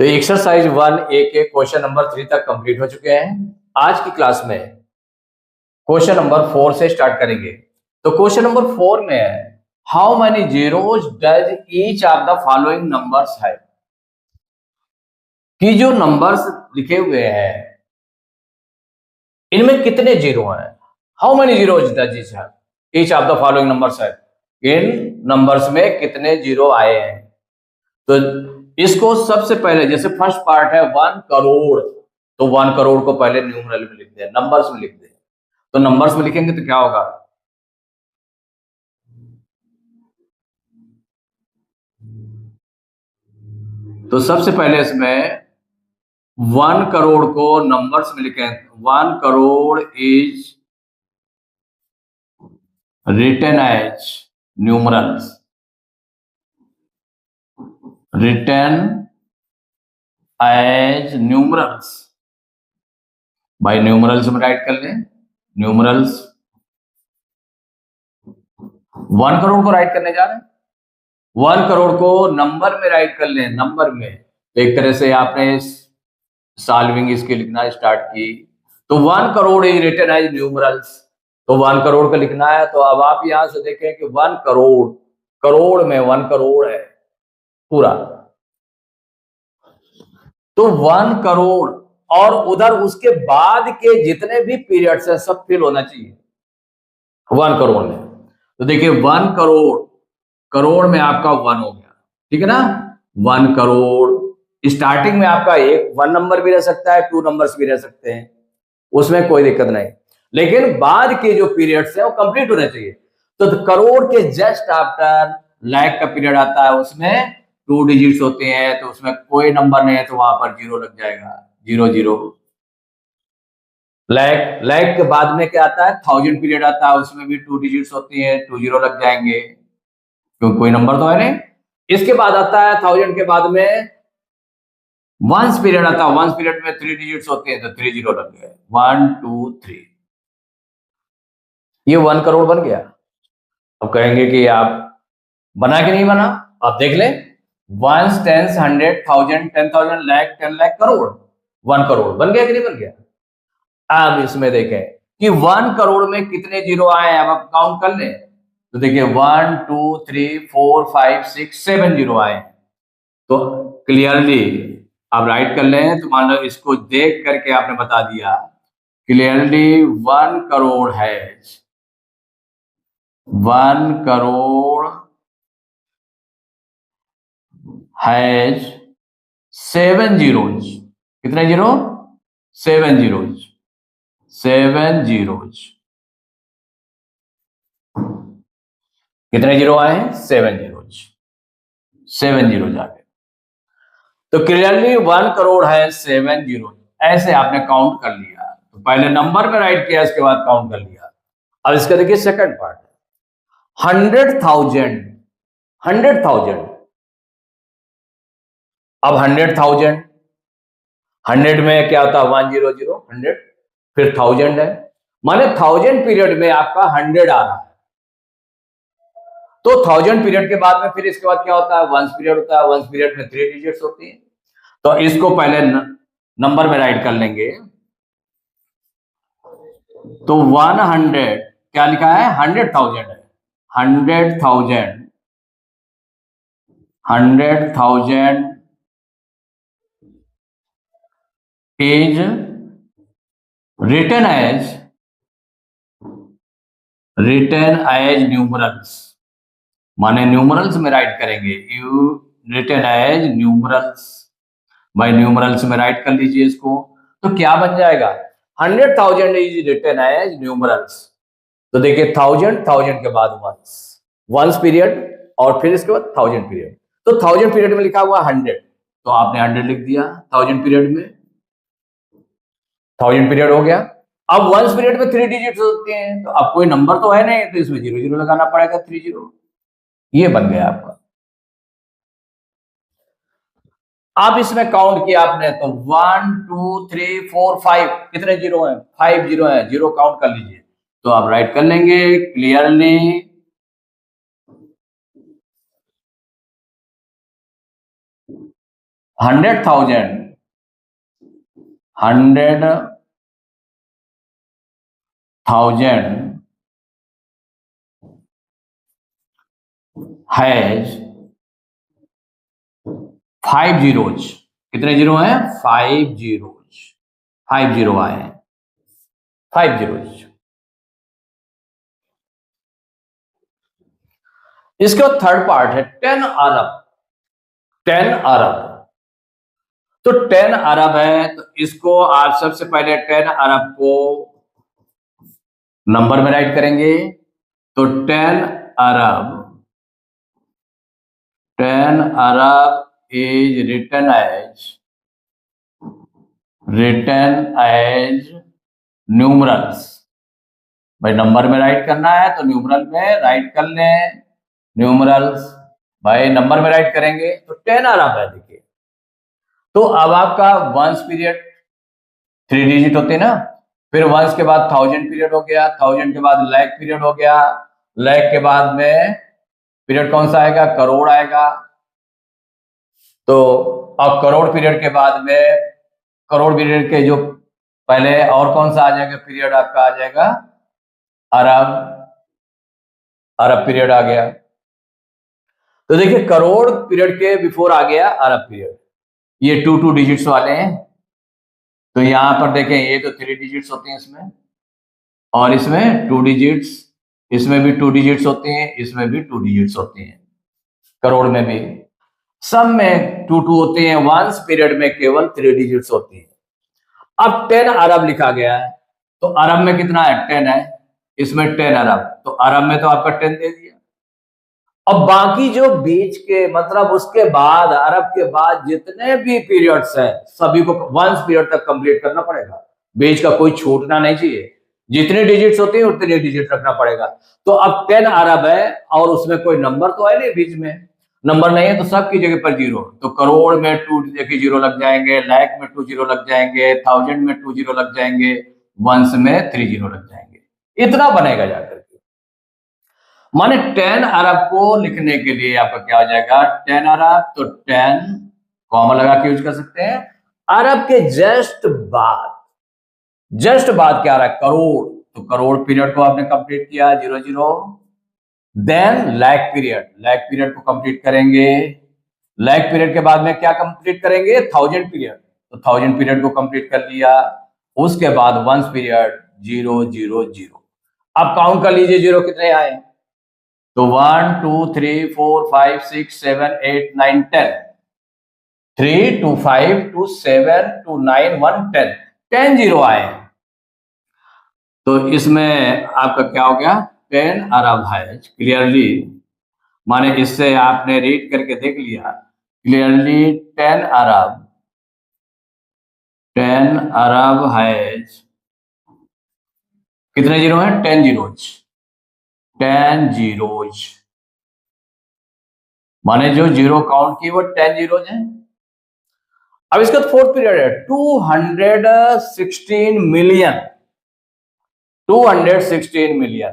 तो exercise 1A के question number 3 तक कंप्लीट हो चुके हैं। आज की क्लास में क्वेश्चन नंबर 4 से स्टार्ट करेंगे। तो क्वेश्चन नंबर 4 में है, how many zeros does each of the following numbers है। कि जो नंबर्स लिखे हुए हैं इनमें कितने जीरो हैं। How many zeros does each of the following numbers है, इन नंबर्स में कितने जीरो आए हैं। तो इसको सबसे पहले, जैसे फर्स्ट पार्ट है 1 करोड़, तो 1 करोड़ को पहले न्यूमरल में लिख दें, नंबर्स में लिख दें। तो नंबर्स में लिखेंगे तो क्या होगा, तो सबसे पहले इसमें 1 करोड़ को नंबर्स में लिखें। 1 crore is written as numerals, written as numerals. भाई न्यूमरल्स में राइट कर लें, न्यूमरल्स 1 करोड़ को राइट करने जा रहे हैं। 1 करोड़ को नंबर में राइट कर लें, नंबर में। एक तरह से आपने सॉल्विंग इसके लिखना स्टार्ट की, तो 1 crore is written as numerals, तो 1 करोड़ का लिखना है। तो अब आप यहां से देखें कि 1 करोड़, करोड़ में 1 करोड़ है पूरा, तो 1 करोड़ और उधर उसके बाद के जितने भी पीरियड्स हैं सब फिल होना चाहिए 1 करोड़ में। तो देखिए 1 करोड़, करोड़ में आपका 1 हो गया, ठीक है ना। 1 करोड़ स्टार्टिंग में आपका एक 1 नंबर भी रह सकता है, 2 नंबर्स भी रह सकते हैं, उसमें कोई दिक्कत नहीं, लेकिन बाद के जो पीरियड्स हैं वो कंप्लीट होने चाहिए। तो करोड़ के जस्ट आफ्टर लाख का पीरियड आता है, उसमें 2 डिजिट्स होते हैं, तो उसमें कोई नंबर नहीं है तो वहां पर 0 लग जाएगा, 0 0। लाख, लाख के बाद में क्या आता है, 1000 पीरियड आता है, उसमें भी 2 डिजिट्स होती हैं, 2 0 लग जाएंगे क्योंकि कोई नंबर तो है नहीं। इसके बाद आता है 1000 के बाद में वंस पीरियड आता है, वंस पीरियड में 3 डिजिट्स होते हैं, तो 3 0 लग गए, 1 2 3, ये 1 करोड़ बन गया। अब कहेंगे कि आप बना कि नहीं बना, आप देख लें, वंस, टेंस, 100, 1000, 10,000, लाख, 10 लाख, करोड़, 1 करोड़ बन गया कि नहीं बन गया। अब इसमें देखें कि 1 करोड़ में कितने जीरो आए हैं, अब आप काउंट कर लें। तो देखिए 1 2 3 4 5 6 7 जीरो आए हैं। तो क्लियरली आप राइट कर लें, तो मान लो इसको देख करके आपने बता दिया क्लियरली 1 करोड़ है, 1 करोड़ हैज 7 जीरोज। कितने जीरो, 7 जीरोज, 7 जीरोज। कितने जीरो आए हैं, 7 जीरोज, 7 जीरोज आ गए। तो क्लियरली 1 करोड़ है 7 जीरो, ऐसे आपने काउंट कर लिया। तो पहले नंबर में राइट किया, इसके बाद काउंट कर लिया। अब इसका देखिए सेकंड पार्ट, 100,000, 100,000। अब 100,000, 100 में क्या होता है, 100, 100, फिर 1000 है, माने 1000 पीरियड में आपका 100 आ रहा है। तो 1000 पीरियड के बाद में फिर इसके बाद क्या होता है, वंस पीरियड होता है, वंस पीरियड में 3 डिजिट्स होती है। तो इसको पहले नंबर में राइट कर लेंगे। तो 100 क्या लिखा है, 100,000 है, 100,000, 100,000 is written as न्यूमरल्स, माने न्यूमरल्स में राइट करेंगे, यू रिटन एज न्यूमरल्स। भाई न्यूमरल्स में राइट कर लीजिए इसको, तो क्या बन जाएगा, 100,000 इज रिटन एज न्यूमरल्स। तो देखिए 1000, 1000 के बाद वंस, वंस पीरियड, और फिर इसके बाद 1000 पीरियड। तो 1000 पीरियड में लिखा हुआ 100, तो आपने 100 लिख दिया 1000 पीरियड में, 1000 पीरियड हो गया। अब वंस पीरियड में 3 डिजिट होते हैं, तो अब कोई नंबर तो है नहीं, तो इसमें 0 0 लगाना पड़ेगा, 3 0, ये बन गया आपका। अब इसमें काउंट किया आपने, तो 1 2 3 4 5, कितने जीरो हैं, 5 जीरो हैं, जीरो काउंट कर लीजिए। तो आप राइट कर लेंगे क्लियरली 100,000 हैज 5 जीरोज। कितने जीरो हैं? 5 जीरोज। 5 जीरो आए हैं, 5 जीरोज। इसके बाद थर्ड पार्ट है 10 अरब। 10 अरब, तो 10 अरब है, तो इसको आप सबसे पहले 10 अरब को नंबर में राइट करेंगे। तो 10 अरब इज रिटन एज न्यूमरल्स। भाई नंबर में राइट करना है तो न्यूमरल में राइट कर लें, न्यूमरल्स। भाई नंबर में राइट करेंगे तो 10 अरब है। देखिए, तो अब आपका वंस पीरियड 3 डिजिट होते हैं ना, फिर वंस के बाद 1000 पीरियड हो गया, 1000 के बाद लाख पीरियड हो गया, लाख के बाद में पीरियड कौन सा आएगा? करोड़ आएगा। तो अब करोड़ पीरियड के बाद में, करोड़ पीरियड के जो पहले और कौन सा आ जाएगा पीरियड? आपका आ जाएगा अरब। अरब पीरियड आ गया। तो देखिए करोड़ पीरियड के बिफोर आ गया अरब पीरियड। ये 2 डिजिट्स वाले हैं। तो यहां पर देखें, ये तो 3 डिजिट्स होते हैं इसमें, और इसमें 2 डिजिट्स, इसमें भी 2 डिजिट्स होते हैं, इसमें भी 2 डिजिट्स होते हैं, करोड़ में भी। सब में 2 होते हैं, वंस पीरियड में केवल 3 डिजिट्स होती हैं। अब 10 अरब लिखा गया है, तो अरब में कितना है? 10 है, इसमें 10 अरब, तो अरब में तो आपका 10 दे दिया। अब बाकी जो बीच के, मतलब उसके बाद, अरब के बाद जितने भी पीरियड्स हैं सभी को वंस पीरियड तक कंप्लीट करना पड़ेगा। बीच का कोई छूटना नहीं चाहिए। जितने डिजिट्स होते हैं उतने डिजिट रखना पड़ेगा। तो अब 10 अरब है और उसमें कोई नंबर तो है नहीं, बीच में नंबर नहीं है, तो सबकी जगह पर जीरो। तो करोड़ में 2 देखिए जीरो लग जाएंगे, लाख में 2 जीरो लग जाएंगे, 1000 में 2 जीरो लग जाएंगे, वंस में 3 जीरो लग जाएंगे। इतना बनेगा जाकर के। माने 10 अरब को लिखने के लिए आपका क्या हो जाएगा? 10 अरब, तो 10 कॉमा लगा के यूज कर सकते हैं। अरब के जस्ट बाद क्या आ रहा है? करोड़। तो करोड़ पीरियड को आपने कंप्लीट किया, 0 0। देन लाख पीरियड को कंप्लीट करेंगे। लाख पीरियड के बाद में क्या कंप्लीट करेंगे? 1000 पीरियड। तो 1000 पीरियड को कंप्लीट कर लिया। उसके बाद वंस पीरियड 0 0 0। अब काउंट कर लीजिए जीरो कितने आए। तो 1 2 3 4 5 6 7 8 9 10, 3 2 5 2 7 2 9 1 10, 10 जीरो आए। तो इसमें आपका क्या हो गया? 10 अरब है क्लियरली। माने इससे आपने रीड करके देख लिया क्लियरली। 10 अरब है। कितने जीरो हैं? 10 जीरोज। 10 जीरोज माने जो जीरो काउंट की वो 10 जीरोज हैं। अब इसका फोर्थ पीरियड है 216 मिलियन। 216 मिलियन,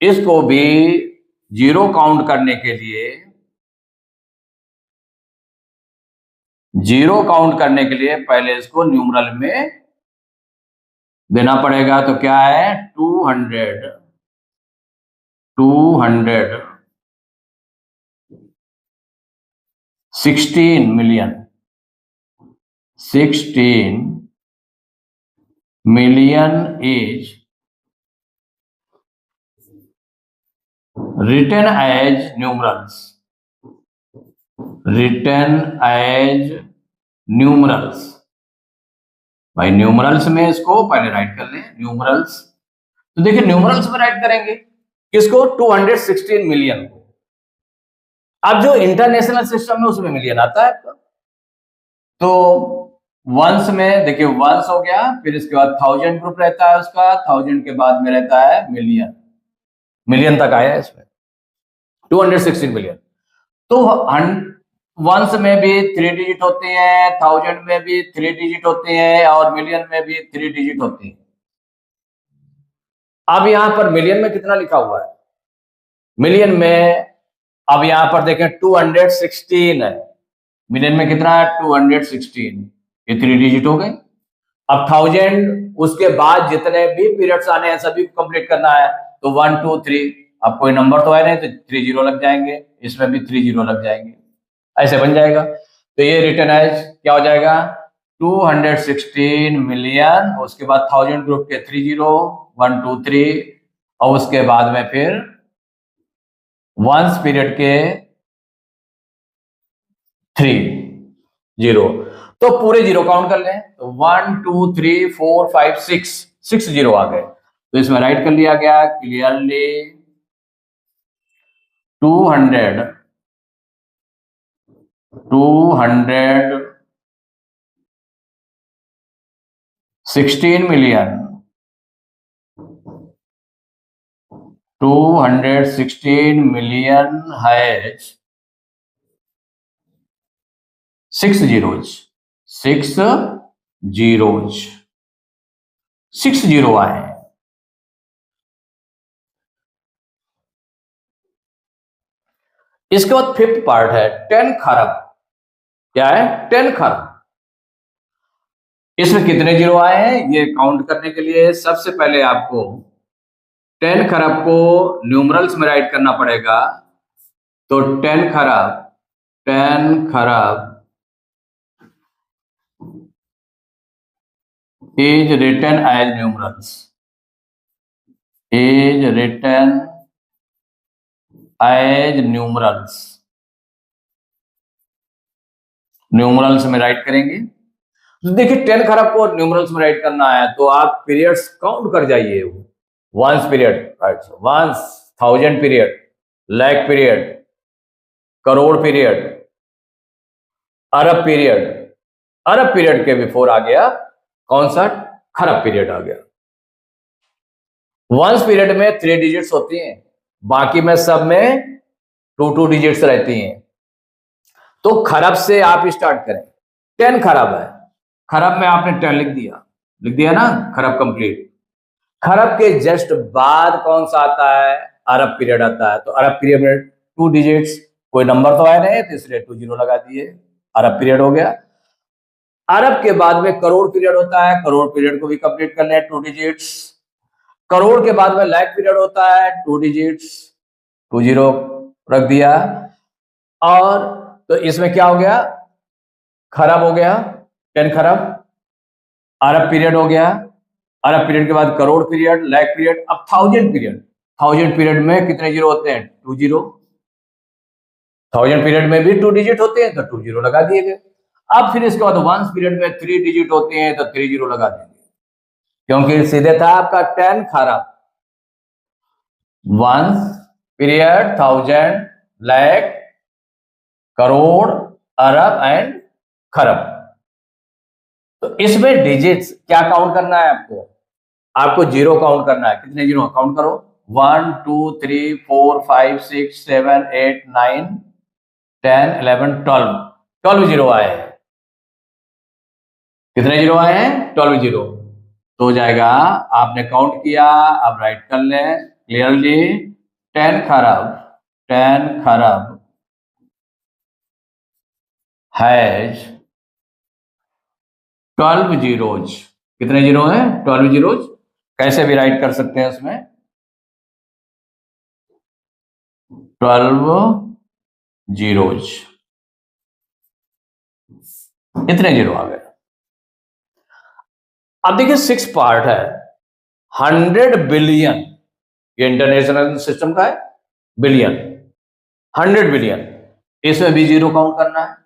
इसको भी जीरो काउंट करने के लिए, पहले इसको न्यूमरल में देना पड़ेगा। तो क्या है? 216 million. 16 million is written as numerals, भाई न्यूमरल्स में इसको पहले राइट कर लें, न्यूमरल्स। तो देखिए न्यूमरल्स में राइट करेंगे किसको? 216 मिलियन को। अब जो इंटरनेशनल सिस्टम है उसमें मिलियन आता है। तो वंस में देखिए वंस हो गया, फिर इसके बाद 1000 ग्रुप रहता है उसका, 1000 के बाद में रहता है मिलियन तक आया इसमें 216 मिलियन। तो वंस में भी 3 डिजिट होते हैं, 1000 में भी 3 डिजिट होते हैं, और मिलियन में भी 3 डिजिट होते हैं। अब यहां पर मिलियन में कितना लिखा हुआ है? मिलियन में अब यहां पर देखें 216 है, मिलियन में कितना है 216, ये 3 डिजिट हो गए। अब 1000 उसके बाद जितने भी पीरियड्स आने हैं सभी को कंप्लीट करना है, तो 1 2 3, अब कोई नंबर तो है नहीं तो 3 जीरो लग जाएंगे, इसमें भी 3 जीरो लग जाएंगे, ऐसे बन जाएगा। तो ये रिटर्न एज क्या हो जाएगा 216 मिलियन, उसके बाद 1000 ग्रुप के 3 जीरो 1 2 3, और उसके बाद में फिर वंस पीरियड के 3 जीरो। तो पूरे जीरो काउंट कर लें, तो 1 2 3 4 5 6 जीरो आ गए। तो इसमें राइट कर लिया गया clearly 216 million 216 million has 6 zeros 6 zero आए हैं। इसके बाद फिफ्थ पार्ट है 10 खरब। क्या है 10 खरब। इसमें कितने जीरो आए हैं ये काउंट करने के लिए सबसे पहले आपको 10 खरब को न्यूमरल्स में राइट करना पड़ेगा। तो 10 खरब is written as numerals, is written as numerals, numerals में राइट करेंगे। तो देखिए 10 खरब को न्यूमरल्स में राइट करना है तो आप पीरियड्स काउंट कर जाइए। Ones period, ones 1000 period, lakh period, crore period, अरब पीरियड। अरब पीरियड के बिफोर आ गया कौन सा खरब पीरियड आ गया। वंस पीरियड में 3 डिजिट्स होती हैं, बाकी में सब में 2 डिजिट्स रहती हैं। तो खरब से आप स्टार्ट करें। 10 खरब है, खरब में आपने 10 लिख दिया ना, खरब कंप्लीट। खरब के जस्ट बाद कौन सा आता है अरब पीरियड आता है। तो अरब पीरियड में 2 डिजिट्स, कोई नंबर तो है नहीं तो इसलिए 2 जीरो लगा दिए, अरब पीरियड हो गया। अरब के बाद में करोड़ पीरियड होता है, करोड़ पीरियड को भी कंप्लीट कर ले 2 डिजिट्स। करोड़ के बाद में लाख पीरियड होता है 2 डिजिट्स, 2 जीरो रख दिया। और तो इसमें क्या हो गया खरब हो गया 10 खरब। अरब पीरियड हो गया, अरब पीरियड के बाद करोड़ पीरियड, लाख पीरियड। अब 1000 पीरियड, 1000 पीरियड में कितने जीरो होते हैं 2 जीरो। 1000 पीरियड में भी 2 डिजिट होते हैं तो 2 जीरो लगा दिए गए। अब फिर इसके बाद वंस पीरियड में 3 डिजिट होते हैं तो 3 जीरो लगा देंगे, क्योंकि सीधे था आपका 10 खरब। Ones period 1000, lakh, crore, Arab and खरब। तो इसमें डिजिट्स क्या काउंट करना है आपको जीरो काउंट करना है। कितने जीरो काउंट करो 1 2 3 4 5 6 7 8 9 10 11 12 जीरो आए हैं। कितने जीरो आए हैं 12 जीरो। तो हो जाएगा आपने काउंट किया, अब राइट कर लें क्लियरली 10 खरब हैज 12 जीरोज। कितने जीरो हैं 12 जीरोज। कैसे भी राइट कर सकते हैं उसमें 12 जीरोज, इतने जीरो आ गए। अब देखिए 6 पार्ट है 100 बिलियन। ये इंटरनेशनल सिस्टम का है बिलियन, 100 बिलियन। इसमें भी जीरो काउंट करना है।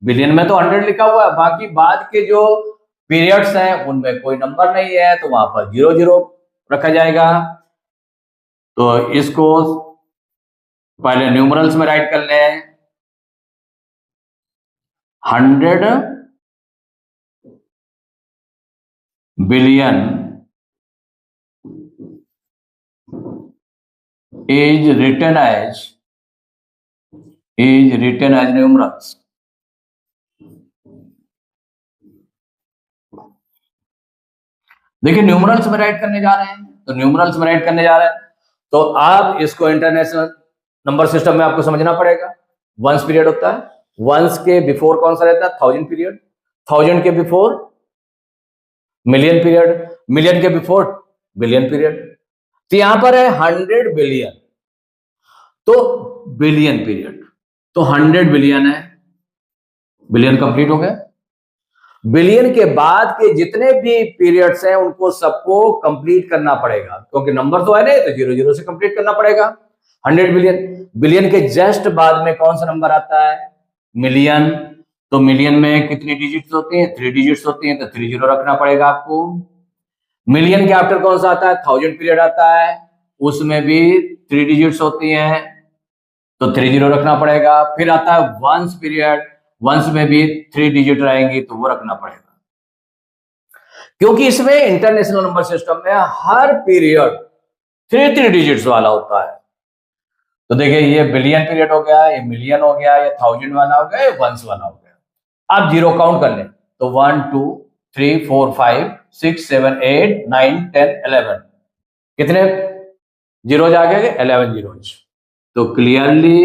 बिलियन में तो 100 लिखा हुआ है, बाकी बाद के जो पीरियड्स हैं उनमें कोई नंबर नहीं है तो वहां पर 0 0 रखा जाएगा। तो इसको पहले न्यूमरल्स में राइट कर लें 100 billion is written as numerals। देखिए न्यूमरल्स में राइट करने जा रहे हैं, तो न्यूमरल्स में राइट करने जा रहे हैं तो आप इसको इंटरनेशनल नंबर सिस्टम में आपको समझना पड़ेगा। वंस पीरियड होता है वंस के बिफोर कौन सा रहता है? 1000 पीरियड, 1000 के बिफोर मिलियन पीरियड, मिलियन के बिफोर बिलियन पीरियड। तो यहां पर है 100 बिलियन, तो बिलियन पीरियड, तो 100 बिलियन है, बिलियन कंप्लीट हो गया। बिलियन के बाद के जितने भी पीरियड्स हैं उनको सबको कंप्लीट करना पड़ेगा, क्योंकि नंबर तो है नहीं, तो 0 0 से कंप्लीट करना पड़ेगा। 100 बिलियन, बिलियन के जस्ट बाद में कौन सा नंबर आता है? मिलियन। तो मिलियन में कितनी डिजिट्स होती हैं? 3 डिजिट्स होती हैं, तो 30 रखना पड़ेगा आपको। मिलियन के आफ्टर कौन सा आता है? 1000 पीरियड आता है, उसमें भी 3 डिजिट्स होती हैं, तो 30 रखना पड़ेगा। फिर आता है वंस पीरियड, वंस में भी 3 डिजिट रहेंगी, तो वो रखना पड़ेगा। क्योंकि इसमें इंटरनेशनल नंबर सिस्टम में हर पीरियड 3 डिजिट्स वाला होता है। तो देखिए ये बिलियन पीरियड हो गया, ये मिलियन हो गया, ये 1000 वाला हो गया, ये वंस वाला हो गया। आप जीरो काउंट कर लें, तो 1 2 3 4 5 6 7 8 9 10 11, कितने जीरो आ गए? 11 जीरोज। तो clearly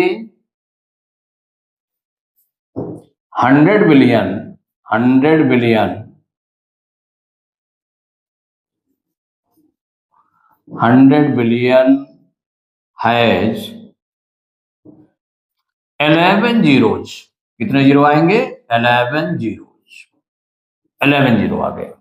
100 billion, 100 billion, 100 billion has 11 zeros. कितने जीरो आएंगे? 11 जीरोज, 11 जीरो आ गए।